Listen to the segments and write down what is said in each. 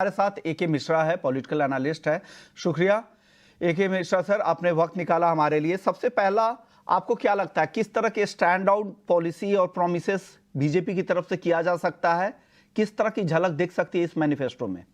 हमारे साथ एके मिश्रा है, पॉलिटिकल एनालिस्ट है। शुक्रिया एके मिश्रा सर, आपने वक्त निकाला हमारे लिए। सबसे पहला, आपको क्या लगता है किस तरह के स्टैंड आउट पॉलिसी और प्रोमिसेस बीजेपी की तरफ से किया जा सकता है? किस तरह की झलक दिख सकती है इस मैनिफेस्टो में?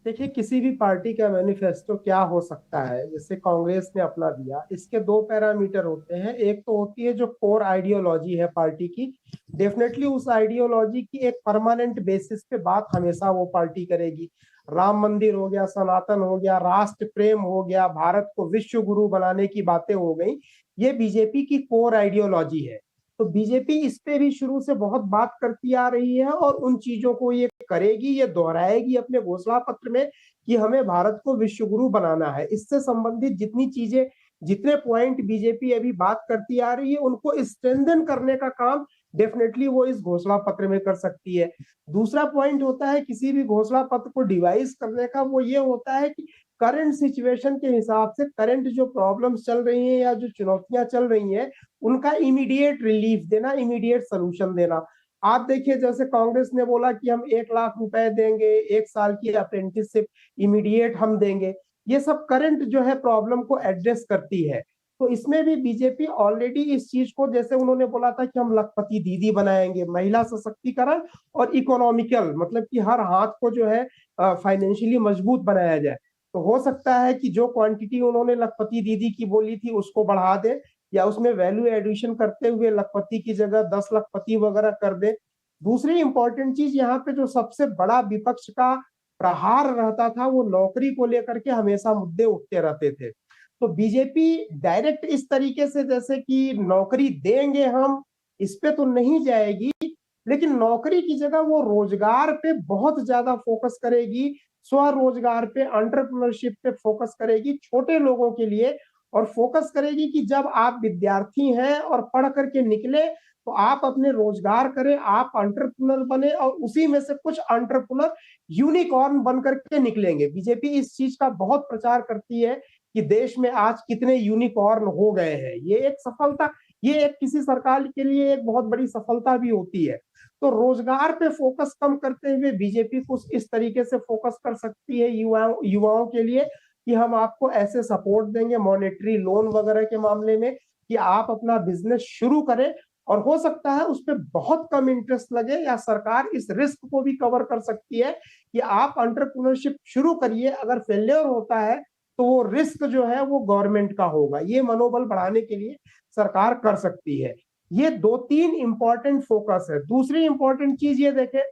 देखिए, किसी भी पार्टी का मैनिफेस्टो क्या हो सकता है, जैसे कांग्रेस ने अपना दिया, इसके दो पैरामीटर होते हैं। एक तो होती है जो कोर आइडियोलॉजी है पार्टी की। डेफिनेटली उस आइडियोलॉजी की एक परमानेंट बेसिस पे बात हमेशा वो पार्टी करेगी। राम मंदिर हो गया, सनातन हो गया, राष्ट्र प्रेम हो गया, भारत को विश्व गुरु बनाने की बातें हो गई। ये बीजेपी की कोर आइडियोलॉजी है। तो बीजेपी इस पे भी शुरू से बहुत बात करती आ रही है और उन चीजों को ये करेगी, ये दोहराएगी अपने घोषणा पत्र में कि हमें भारत को विश्व गुरु बनाना है। इससे संबंधित जितनी चीजें, जितने पॉइंट बीजेपी अभी बात करती आ रही है, उनको स्ट्रेंथन करने का काम डेफिनेटली वो इस घोषणा पत्र में कर सकती है। दूसरा पॉइंट होता है किसी भी घोषणा पत्र को डिवाइस करने का, वो ये होता है कि करंट सिचुएशन के हिसाब से, करंट जो प्रॉब्लम्स चल रही हैं या जो चुनौतियां चल रही हैं, उनका इमीडिएट रिलीफ देना, इमीडिएट सोल्यूशन देना। आप देखिए, जैसे कांग्रेस ने बोला कि हम 1 लाख रुपए देंगे, 1 साल की अप्रेंटिसशिप इमीडिएट हम देंगे। ये सब करंट जो है प्रॉब्लम को एड्रेस करती है। तो इसमें भी बीजेपी ऑलरेडी इस चीज को, जैसे उन्होंने बोला था कि हम लखपति दीदी बनाएंगे, महिला सशक्तिकरण और इकोनॉमिकल, मतलब कि हर हाथ को जो है फाइनेंशियली मजबूत बनाया जाए। तो हो सकता है कि जो क्वांटिटी उन्होंने लखपति दीदी की बोली थी उसको बढ़ा दे, या उसमें वैल्यू एडिशन करते हुए लखपति की जगह 10 लखपति वगैरह कर दे। दूसरी इंपॉर्टेंट चीज यहाँ पे जो सबसे बड़ा विपक्ष का प्रहार रहता था, वो नौकरी को लेकर के हमेशा मुद्दे उठते रहते थे। तो बीजेपी डायरेक्ट इस तरीके से, जैसे कि नौकरी देंगे हम, इस पे तो नहीं जाएगी, लेकिन नौकरी की जगह वो रोजगार पे बहुत ज्यादा फोकस करेगी, स्वरोजगार पे, एंटरप्रेन्योरशिप पे फोकस करेगी छोटे लोगों के लिए। और फोकस करेगी कि जब आप विद्यार्थी हैं और पढ़ करके निकले, तो आप अपने रोजगार करें, आप एंटरप्रेन्योर बने, और उसी में से कुछ एंटरप्रेन्योर यूनिकॉर्न बन करके निकलेंगे। बीजेपी इस चीज का बहुत प्रचार करती है कि देश में आज कितने यूनिकॉर्न हो गए हैं। ये एक सफलता, ये एक किसी सरकार के लिए एक बहुत बड़ी सफलता भी होती है। तो रोजगार पे फोकस कम करते हुए बीजेपी कुछ इस तरीके से फोकस कर सकती है युवाओं के लिए कि हम आपको ऐसे सपोर्ट देंगे मॉनेटरी लोन वगैरह के मामले में, कि आप अपना बिजनेस शुरू करें। और हो सकता है उस पर बहुत कम इंटरेस्ट लगे, या सरकार इस रिस्क को भी कवर कर सकती है कि आप एंटरप्रेन्योरशिप शुरू करिए, अगर फेलियर होता है तो वो रिस्क जो है वो गवर्नमेंट का होगा। ये मनोबल बढ़ाने के लिए सरकार कर सकती है। ये दो तीन इंपॉर्टेंट फोकस है। दूसरी इंपॉर्टेंट चीज ये देखें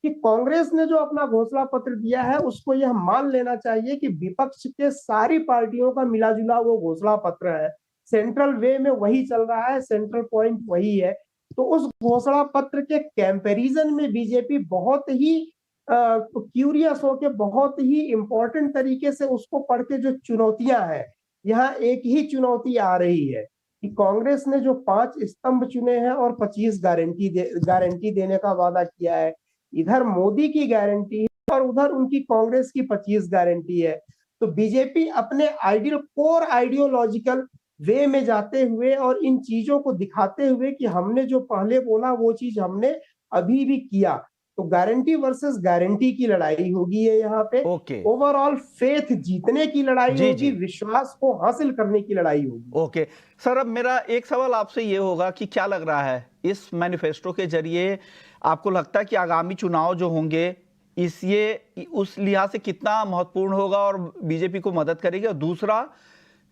कि कांग्रेस ने जो अपना घोषणा पत्र दिया है, उसको यह मान लेना चाहिए कि विपक्ष के सारी पार्टियों का मिला जुला वो घोषणा पत्र है। सेंट्रल वे में वही चल रहा है, सेंट्रल पॉइंट वही है। तो उस घोषणा पत्र के कंपैरिजन में बीजेपी बहुत ही क्यूरियस होके, बहुत ही इंपॉर्टेंट तरीके से उसको पढ़ के, जो चुनौतियां हैं, यहाँ एक ही चुनौती आ रही है कि कांग्रेस ने जो 5 स्तंभ चुने हैं और 25 गारंटी देने का वादा किया है, इधर मोदी की गारंटी है और उधर उनकी कांग्रेस की 25 गारंटी है। तो बीजेपी अपने कोर आइडियोलॉजिकल वे में जाते हुए और इन चीजों को दिखाते हुए कि हमने जो पहले बोला वो चीज हमने अभी भी किया। तो गारंटी वर्सेस गारंटी की लड़ाई होगी ये यहाँ पे। ओके। ओवरऑल फेथ जीतने की लड़ाई जी होगी, जी। विश्वास को हासिल करने की लड़ाई होगी। ओके सर, अब मेरा एक सवाल आपसे ये होगा कि क्या लग रहा है इस मैनिफेस्टो के जरिए, आपको लगता है कि आगामी चुनाव जो होंगे इस ये उस लिहाज से कितना महत्वपूर्ण होगा और बीजेपी को मदद करेगी? और दूसरा,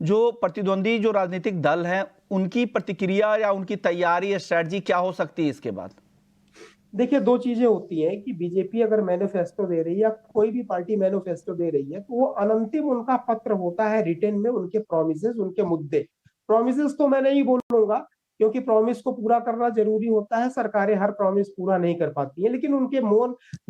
जो प्रतिद्वंदी जो राजनीतिक दल हैं उनकी प्रतिक्रिया या उनकी तैयारी या स्ट्रेटजी क्या हो सकती है इसके बाद? देखिए, दो चीजें होती हैं कि बीजेपी अगर मैनिफेस्टो दे रही है या कोई भी पार्टी मैनिफेस्टो दे रही है, तो वो अनंतिम उनका पत्र होता है रिटेन में, उनके प्रोमिसेस, उनके मुद्दे। प्रोमिसेस तो मैं नहीं बोलूंगा, क्योंकि प्रॉमिस को पूरा करना जरूरी होता है, सरकारें हर प्रॉमिस पूरा नहीं कर पाती है, लेकिन उनके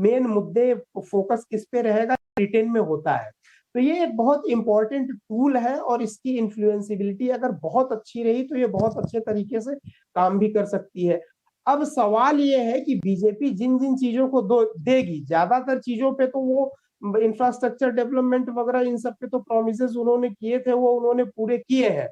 मेन मुद्दे, फोकस किस पे रहेगा, रिटेन में होता है। तो ये एक बहुत इंपॉर्टेंट टूल है और इसकी इन्फ्लुएंसिबिलिटी अगर बहुत अच्छी रही तो ये बहुत अच्छे तरीके से काम भी कर सकती है। अब सवाल ये है कि बीजेपी जिन जिन चीजों को देगी, ज्यादातर चीजों पे तो वो इंफ्रास्ट्रक्चर डेवलपमेंट वगैरह, इन सब पे तो प्रोमिसेस उन्होंने किए थे, वो उन्होंने पूरे किए हैं।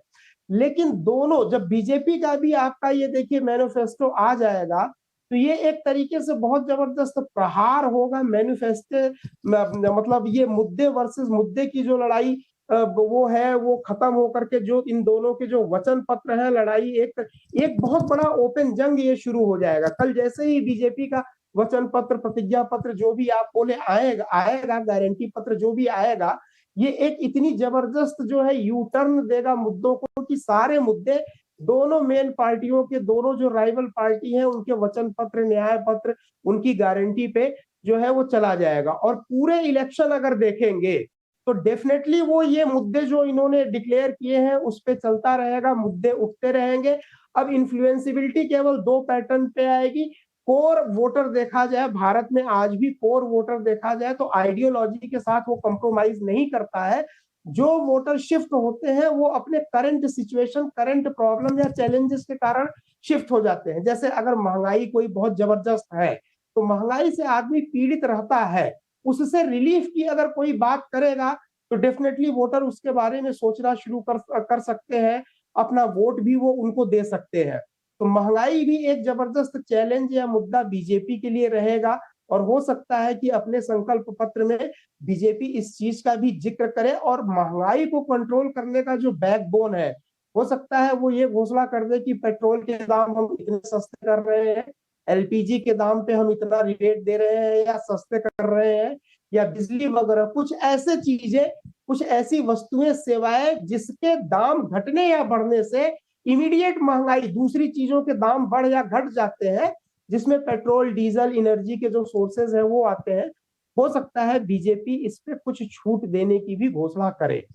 लेकिन दोनों, जब बीजेपी का भी आपका ये देखिए मैनिफेस्टो आ जाएगा, तो ये एक तरीके से बहुत जबरदस्त प्रहार होगा मैनिफेस्टो, मतलब ये मुद्दे वर्सेस मुद्दे की जो लड़ाई वो है, वो खत्म होकर के जो इन दोनों के जो वचन पत्र है लड़ाई, एक बहुत बड़ा ओपन जंग ये शुरू हो जाएगा। कल जैसे ही बीजेपी का वचन पत्र, प्रतिज्ञा पत्र जो भी आप बोले आएगा, गारंटी पत्र जो भी आएगा, ये एक इतनी जबरदस्त जो है यू टर्न देगा मुद्दों को कि सारे मुद्दे दोनों मेन पार्टियों के, दोनों जो राइवल पार्टी हैं उनके वचन पत्र, न्याय पत्र, उनकी गारंटी पे जो है वो चला जाएगा। और पूरे इलेक्शन अगर देखेंगे तो डेफिनेटली वो ये मुद्दे जो इन्होंने डिक्लेयर किए हैं उस पे चलता रहेगा, मुद्दे उठते रहेंगे। अब इन्फ्लुएंसिबिलिटी केवल दो पैटर्न पे आएगी। कोर वोटर देखा जाए, भारत में आज भी कोर वोटर देखा जाए तो आइडियोलॉजी के साथ वो कंप्रोमाइज नहीं करता है। जो वोटर शिफ्ट होते हैं वो अपने करंट सिचुएशन, करंट प्रॉब्लम या चैलेंजेस के कारण शिफ्ट हो जाते हैं। जैसे अगर महंगाई कोई बहुत जबरदस्त है तो महंगाई से आदमी पीड़ित रहता है, उससे रिलीफ की अगर कोई बात करेगा तो डेफिनेटली वोटर उसके बारे में सोचना शुरू कर सकते हैं, अपना वोट भी वो उनको दे सकते हैं। तो महंगाई भी एक जबरदस्त चैलेंज या मुद्दा बीजेपी के लिए रहेगा और हो सकता है कि अपने संकल्प पत्र में बीजेपी इस चीज का भी जिक्र करे और महंगाई को कंट्रोल करने का जो बैकबोन है, हो सकता है वो ये घोषणा कर दे कि पेट्रोल के दाम हम इतने सस्ते कर रहे हैं, एलपीजी के दाम पे हम इतना रिबेट दे रहे हैं या सस्ते कर रहे हैं, या बिजली वगैरह कुछ ऐसे चीजें, कुछ ऐसी वस्तुएं, सेवाएं जिसके दाम घटने या बढ़ने से इमीडिएट महंगाई, दूसरी चीजों के दाम बढ़ या घट जाते हैं, जिसमें पेट्रोल, डीजल, एनर्जी के जो सोर्सेज है वो आते हैं। हो सकता है बीजेपी इस पे कुछ छूट देने की भी घोषणा करे।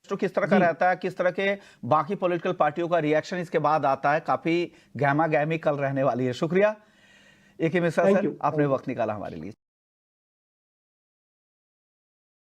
तो किस तरह का रहता है, किस तरह के बाकी पॉलिटिकल पार्टियों का रिएक्शन इसके बाद आता है, काफी गहमा गहमी कल रहने वाली है। शुक्रिया AK मिश्रा सर, आपने वक्त निकाला हमारे लिए।